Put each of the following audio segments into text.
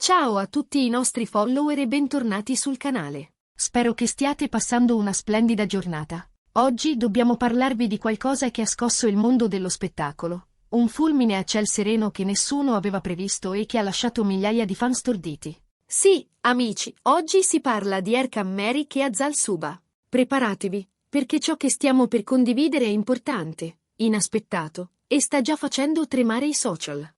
Ciao a tutti i nostri follower e bentornati sul canale. Spero che stiate passando una splendida giornata. Oggi dobbiamo parlarvi di qualcosa che ha scosso il mondo dello spettacolo. Un fulmine a ciel sereno che nessuno aveva previsto e che ha lasciato migliaia di fan storditi. Sì, amici, oggi si parla di Erkan Meric e Azal Suba. Preparatevi, perché ciò che stiamo per condividere è importante, inaspettato, e sta già facendo tremare i social.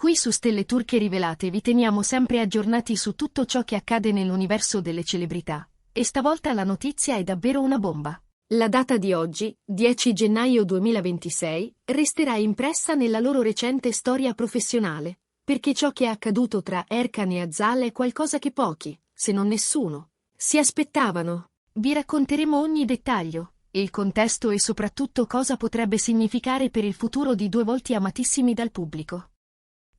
Qui su Stelle Turche Rivelate vi teniamo sempre aggiornati su tutto ciò che accade nell'universo delle celebrità, e stavolta la notizia è davvero una bomba. La data di oggi, 10 gennaio 2026, resterà impressa nella loro recente storia professionale, perché ciò che è accaduto tra Erkan e Azal è qualcosa che pochi, se non nessuno, si aspettavano. Vi racconteremo ogni dettaglio, il contesto e soprattutto cosa potrebbe significare per il futuro di due volti amatissimi dal pubblico.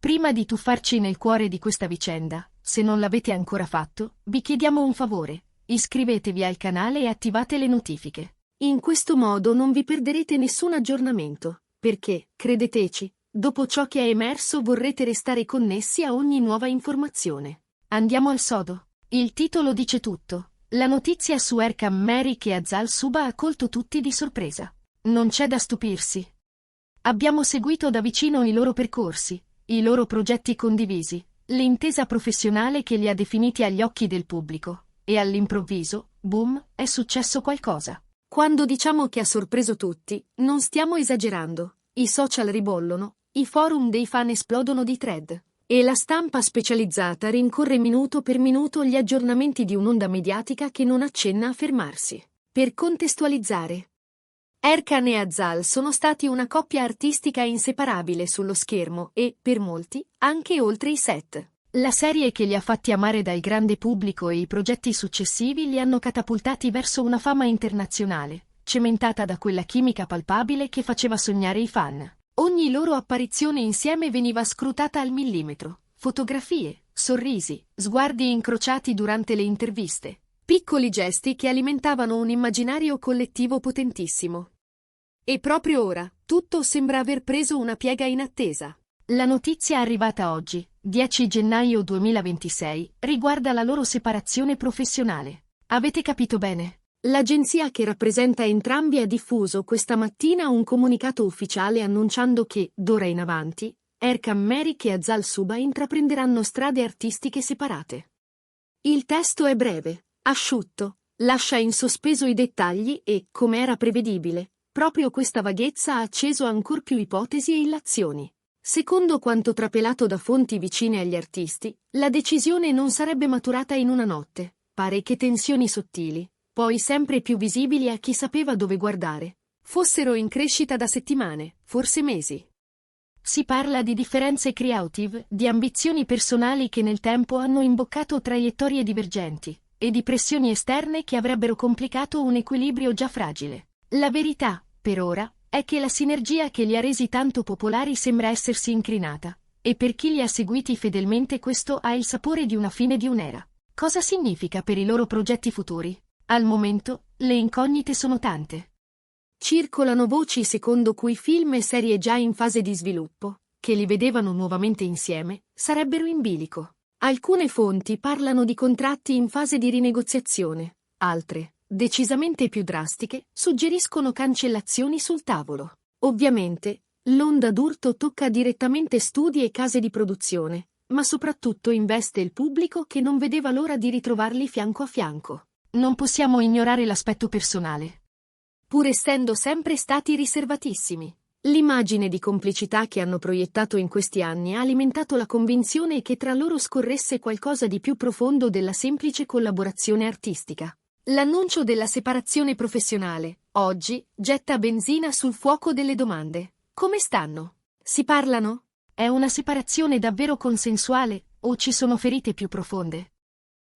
Prima di tuffarci nel cuore di questa vicenda, se non l'avete ancora fatto, vi chiediamo un favore: iscrivetevi al canale e attivate le notifiche. In questo modo non vi perderete nessun aggiornamento, perché, credeteci, dopo ciò che è emerso vorrete restare connessi a ogni nuova informazione. Andiamo al sodo. Il titolo dice tutto. La notizia su Erkan Meric e Azal Suba ha colto tutti di sorpresa. Non c'è da stupirsi. Abbiamo seguito da vicino i loro percorsi, i loro progetti condivisi, l'intesa professionale che li ha definiti agli occhi del pubblico, e all'improvviso, boom, è successo qualcosa. Quando diciamo che ha sorpreso tutti, non stiamo esagerando. I social ribollono, i forum dei fan esplodono di thread, e la stampa specializzata rincorre minuto per minuto gli aggiornamenti di un'onda mediatica che non accenna a fermarsi. Per contestualizzare, Erkan e Azal sono stati una coppia artistica inseparabile sullo schermo e, per molti, anche oltre i set. La serie che li ha fatti amare dal grande pubblico e i progetti successivi li hanno catapultati verso una fama internazionale, cementata da quella chimica palpabile che faceva sognare i fan. Ogni loro apparizione insieme veniva scrutata al millimetro. Fotografie, sorrisi, sguardi incrociati durante le interviste. Piccoli gesti che alimentavano un immaginario collettivo potentissimo. E proprio ora, tutto sembra aver preso una piega inattesa. La notizia arrivata oggi, 10 gennaio 2026, riguarda la loro separazione professionale. Avete capito bene? L'agenzia che rappresenta entrambi ha diffuso questa mattina un comunicato ufficiale annunciando che, d'ora in avanti, Erkan Meric e Azal Suba intraprenderanno strade artistiche separate. Il testo è breve, asciutto, lascia in sospeso i dettagli e, come era prevedibile, proprio questa vaghezza ha acceso ancor più ipotesi e illazioni. Secondo quanto trapelato da fonti vicine agli artisti, la decisione non sarebbe maturata in una notte. Pare che tensioni sottili, poi sempre più visibili a chi sapeva dove guardare, fossero in crescita da settimane, forse mesi. Si parla di differenze creative, di ambizioni personali che nel tempo hanno imboccato traiettorie divergenti, e di pressioni esterne che avrebbero complicato un equilibrio già fragile. La verità, per ora, è che la sinergia che li ha resi tanto popolari sembra essersi incrinata, e per chi li ha seguiti fedelmente questo ha il sapore di una fine di un'era. Cosa significa per i loro progetti futuri? Al momento, le incognite sono tante. Circolano voci secondo cui film e serie già in fase di sviluppo, che li vedevano nuovamente insieme, sarebbero in bilico. Alcune fonti parlano di contratti in fase di rinegoziazione, altre, decisamente più drastiche, suggeriscono cancellazioni sul tavolo. Ovviamente, l'onda d'urto tocca direttamente studi e case di produzione, ma soprattutto investe il pubblico che non vedeva l'ora di ritrovarli fianco a fianco. Non possiamo ignorare l'aspetto personale. Pur essendo sempre stati riservatissimi, l'immagine di complicità che hanno proiettato in questi anni ha alimentato la convinzione che tra loro scorresse qualcosa di più profondo della semplice collaborazione artistica. L'annuncio della separazione professionale, oggi, getta benzina sul fuoco delle domande. Come stanno? Si parlano? È una separazione davvero consensuale, o ci sono ferite più profonde?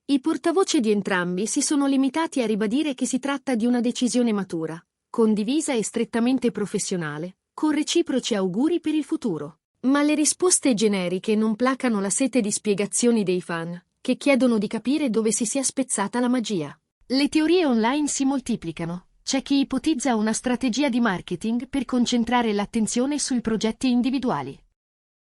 I portavoce di entrambi si sono limitati a ribadire che si tratta di una decisione matura, condivisa e strettamente professionale, con reciproci auguri per il futuro. Ma le risposte generiche non placano la sete di spiegazioni dei fan, che chiedono di capire dove si sia spezzata la magia. Le teorie online si moltiplicano. C'è chi ipotizza una strategia di marketing per concentrare l'attenzione sui progetti individuali.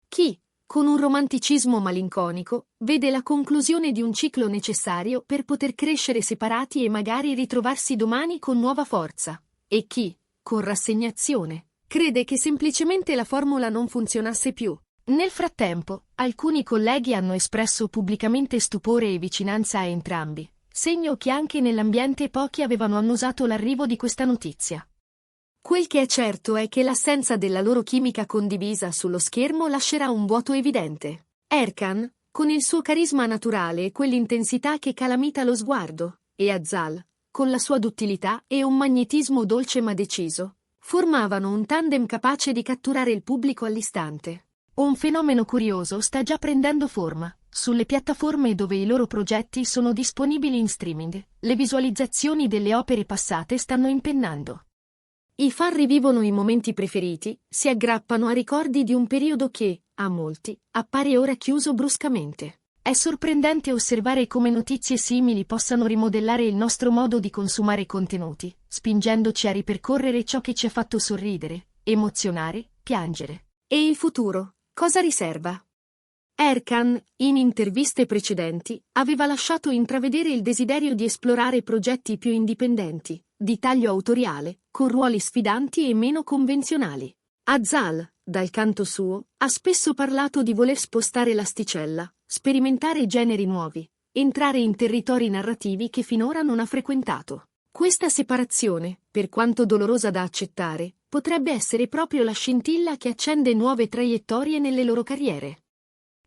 Chi, con un romanticismo malinconico, vede la conclusione di un ciclo necessario per poter crescere separati e magari ritrovarsi domani con nuova forza. E chi, con rassegnazione, crede che semplicemente la formula non funzionasse più. Nel frattempo, alcuni colleghi hanno espresso pubblicamente stupore e vicinanza a entrambi, segno che anche nell'ambiente pochi avevano annusato l'arrivo di questa notizia. Quel che è certo è che l'assenza della loro chimica condivisa sullo schermo lascerà un vuoto evidente. Erkan, con il suo carisma naturale e quell'intensità che calamita lo sguardo, e Azal, con la sua duttilità e un magnetismo dolce ma deciso, formavano un tandem capace di catturare il pubblico all'istante. Un fenomeno curioso sta già prendendo forma. Sulle piattaforme dove i loro progetti sono disponibili in streaming, le visualizzazioni delle opere passate stanno impennando. I fan rivivono i momenti preferiti, si aggrappano a ricordi di un periodo che, a molti, appare ora chiuso bruscamente. È sorprendente osservare come notizie simili possano rimodellare il nostro modo di consumare contenuti, spingendoci a ripercorrere ciò che ci ha fatto sorridere, emozionare, piangere. E il futuro, cosa riserva? Erkan, in interviste precedenti, aveva lasciato intravedere il desiderio di esplorare progetti più indipendenti, di taglio autoriale, con ruoli sfidanti e meno convenzionali. Azal, dal canto suo, ha spesso parlato di voler spostare l'asticella, sperimentare generi nuovi, entrare in territori narrativi che finora non ha frequentato. Questa separazione, per quanto dolorosa da accettare, potrebbe essere proprio la scintilla che accende nuove traiettorie nelle loro carriere.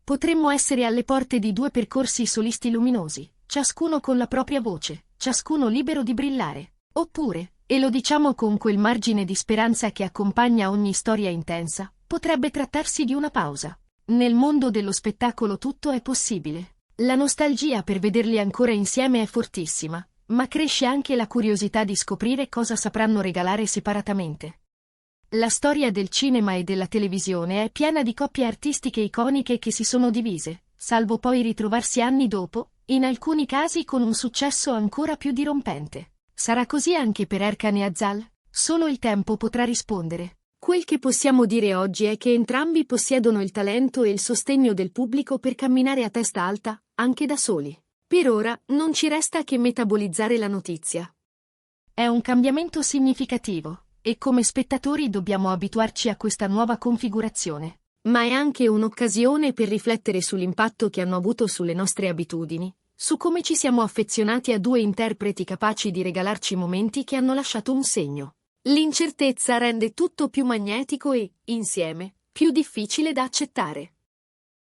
Potremmo essere alle porte di due percorsi solisti luminosi, ciascuno con la propria voce, ciascuno libero di brillare. Oppure, e lo diciamo con quel margine di speranza che accompagna ogni storia intensa, potrebbe trattarsi di una pausa. Nel mondo dello spettacolo tutto è possibile. La nostalgia per vederli ancora insieme è fortissima, ma cresce anche la curiosità di scoprire cosa sapranno regalare separatamente. La storia del cinema e della televisione è piena di coppie artistiche iconiche che si sono divise, salvo poi ritrovarsi anni dopo, in alcuni casi con un successo ancora più dirompente. Sarà così anche per Erkan e Azal? Solo il tempo potrà rispondere. Quel che possiamo dire oggi è che entrambi possiedono il talento e il sostegno del pubblico per camminare a testa alta, anche da soli. Per ora, non ci resta che metabolizzare la notizia. È un cambiamento significativo. E come spettatori dobbiamo abituarci a questa nuova configurazione. Ma è anche un'occasione per riflettere sull'impatto che hanno avuto sulle nostre abitudini, su come ci siamo affezionati a due interpreti capaci di regalarci momenti che hanno lasciato un segno. L'incertezza rende tutto più magnetico e, insieme, più difficile da accettare.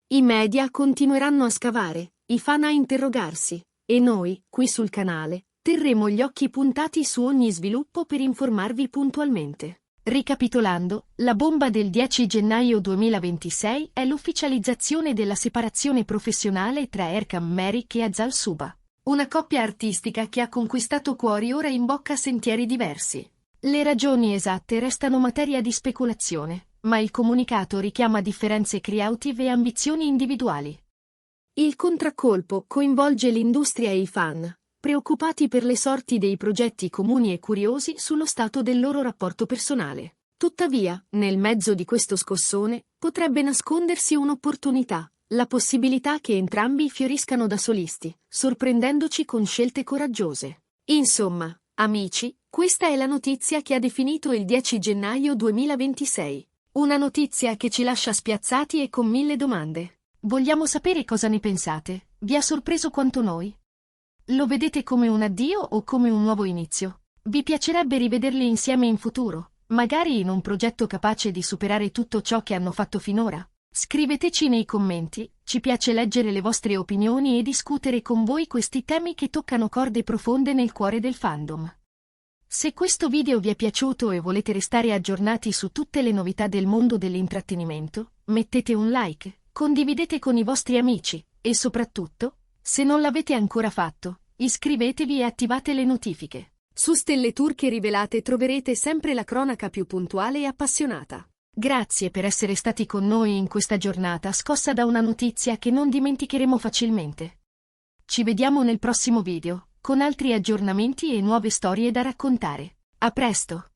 I media continueranno a scavare, i fan a interrogarsi, e noi, qui sul canale, terremo gli occhi puntati su ogni sviluppo per informarvi puntualmente. Ricapitolando, la bomba del 10 gennaio 2026 è l'ufficializzazione della separazione professionale tra Erkan Meric e Azal Suba. Una coppia artistica che ha conquistato cuori ora in bocca a sentieri diversi. Le ragioni esatte restano materia di speculazione, ma il comunicato richiama differenze creative e ambizioni individuali. Il contraccolpo coinvolge l'industria e i fan, preoccupati per le sorti dei progetti comuni e curiosi sullo stato del loro rapporto personale. Tuttavia, nel mezzo di questo scossone, potrebbe nascondersi un'opportunità, la possibilità che entrambi fioriscano da solisti, sorprendendoci con scelte coraggiose. Insomma, amici, questa è la notizia che ha definito il 10 gennaio 2026. Una notizia che ci lascia spiazzati e con mille domande. Vogliamo sapere cosa ne pensate. Vi ha sorpreso quanto noi? Lo vedete come un addio o come un nuovo inizio? Vi piacerebbe rivederli insieme in futuro, magari in un progetto capace di superare tutto ciò che hanno fatto finora? Scriveteci nei commenti, ci piace leggere le vostre opinioni e discutere con voi questi temi che toccano corde profonde nel cuore del fandom. Se questo video vi è piaciuto e volete restare aggiornati su tutte le novità del mondo dell'intrattenimento, mettete un like, condividete con i vostri amici, e soprattutto, se non l'avete ancora fatto, iscrivetevi e attivate le notifiche. Su Stelle Turche Rivelate troverete sempre la cronaca più puntuale e appassionata. Grazie per essere stati con noi in questa giornata scossa da una notizia che non dimenticheremo facilmente. Ci vediamo nel prossimo video, con altri aggiornamenti e nuove storie da raccontare. A presto!